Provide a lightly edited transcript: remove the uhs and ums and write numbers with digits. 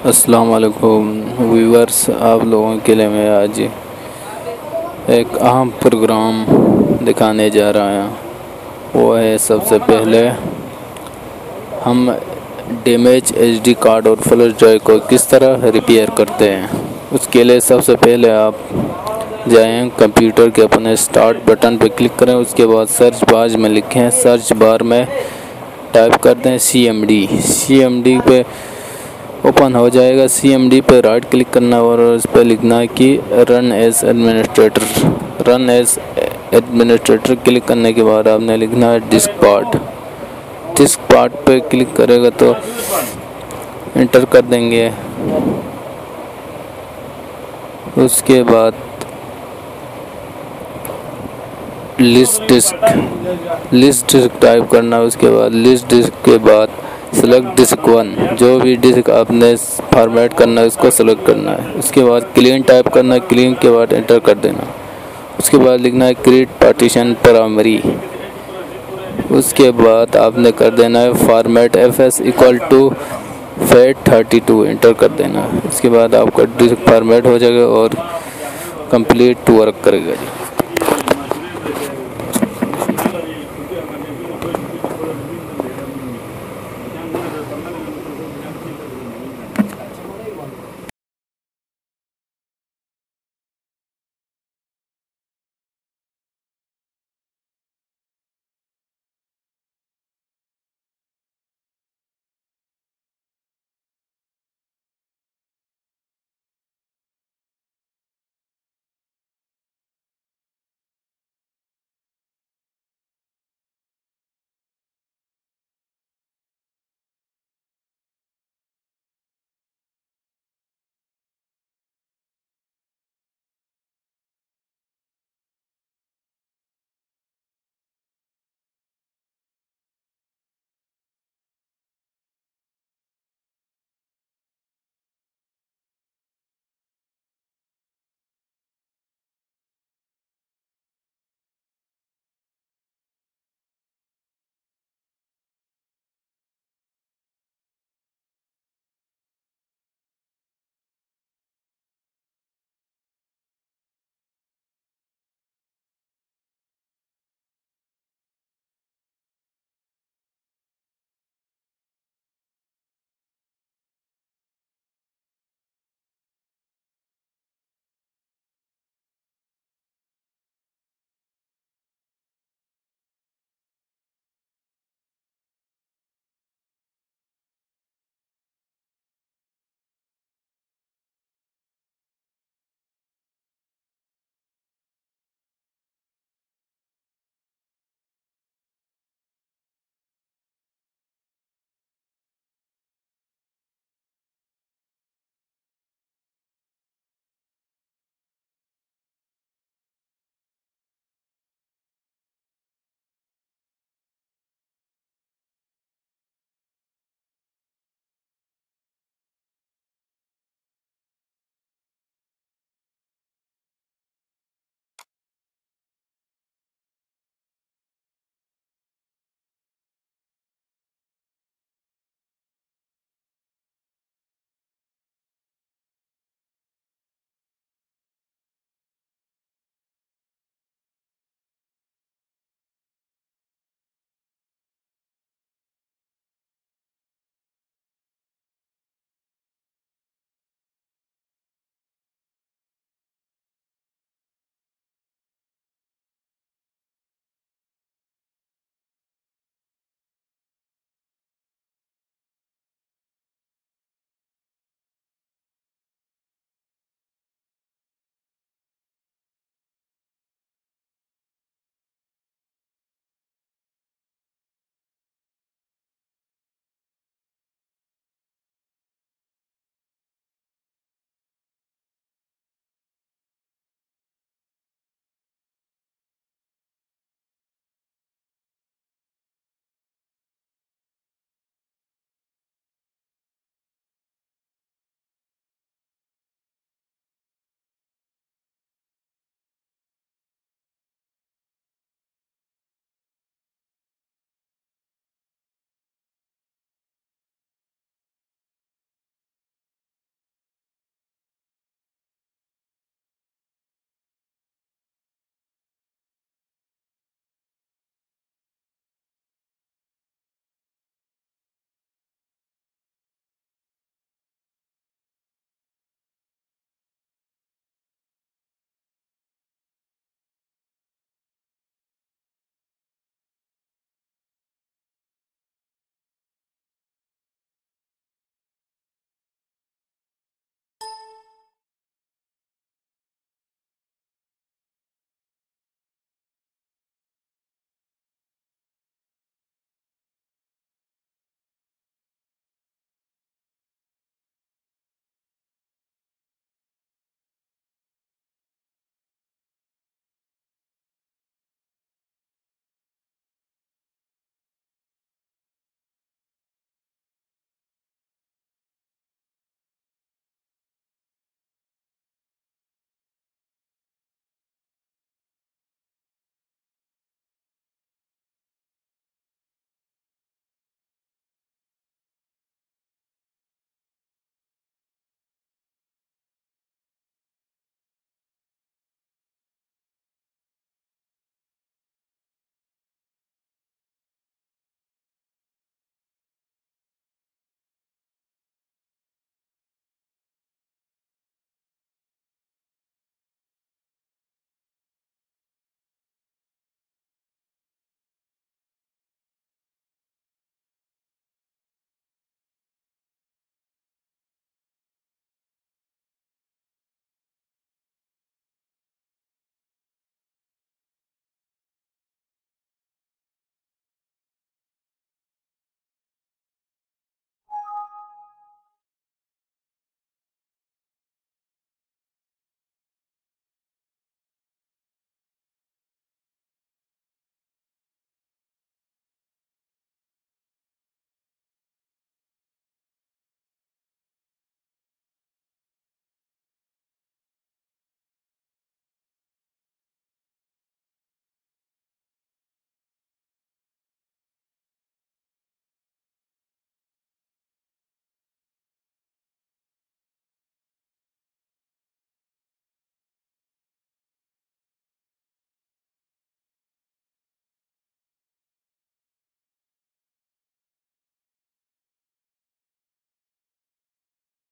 अस्सलाम वालेकुम व्यूअर्स, आप लोगों के लिए मैं आज एक अहम प्रोग्राम दिखाने जा रहा हूँ। वो है सबसे पहले हम डैमेज एसडी कार्ड और फ्लैश ड्राइव को किस तरह रिपेयर करते हैं। उसके लिए सबसे पहले आप जाएं कंप्यूटर के अपने स्टार्ट बटन पर क्लिक करें। उसके बाद सर्च बार में लिखें, सर्च बार में टाइप कर दें CMD पे ओपन हो जाएगा। CMD पे राइट क्लिक करना और उस पर लिखना है कि रन एज एडमिनिस्ट्रेटर क्लिक करने के बाद आपने लिखना है डिस्क पार्ट पे क्लिक करेगा तो इंटर कर देंगे। उसके बाद लिस्ट डिस्क टाइप करना। उसके बाद लिस्ट डिस्क के बाद सेलेक्ट डिस्क 1, जो भी डिस्क आपने फॉर्मेट करना है उसको सेलेक्ट करना है। उसके बाद क्लीन टाइप करना है, क्लीन के बाद एंटर कर देना। उसके बाद लिखना है क्रिएट पार्टीशन प्राइमरी। उसके बाद आपने कर देना है फॉर्मेट FS = FAT32, एंटर कर देना। इसके बाद आपका डिस्क फॉर्मेट हो जाएगा और कंप्लीट वर्क करेगा जी।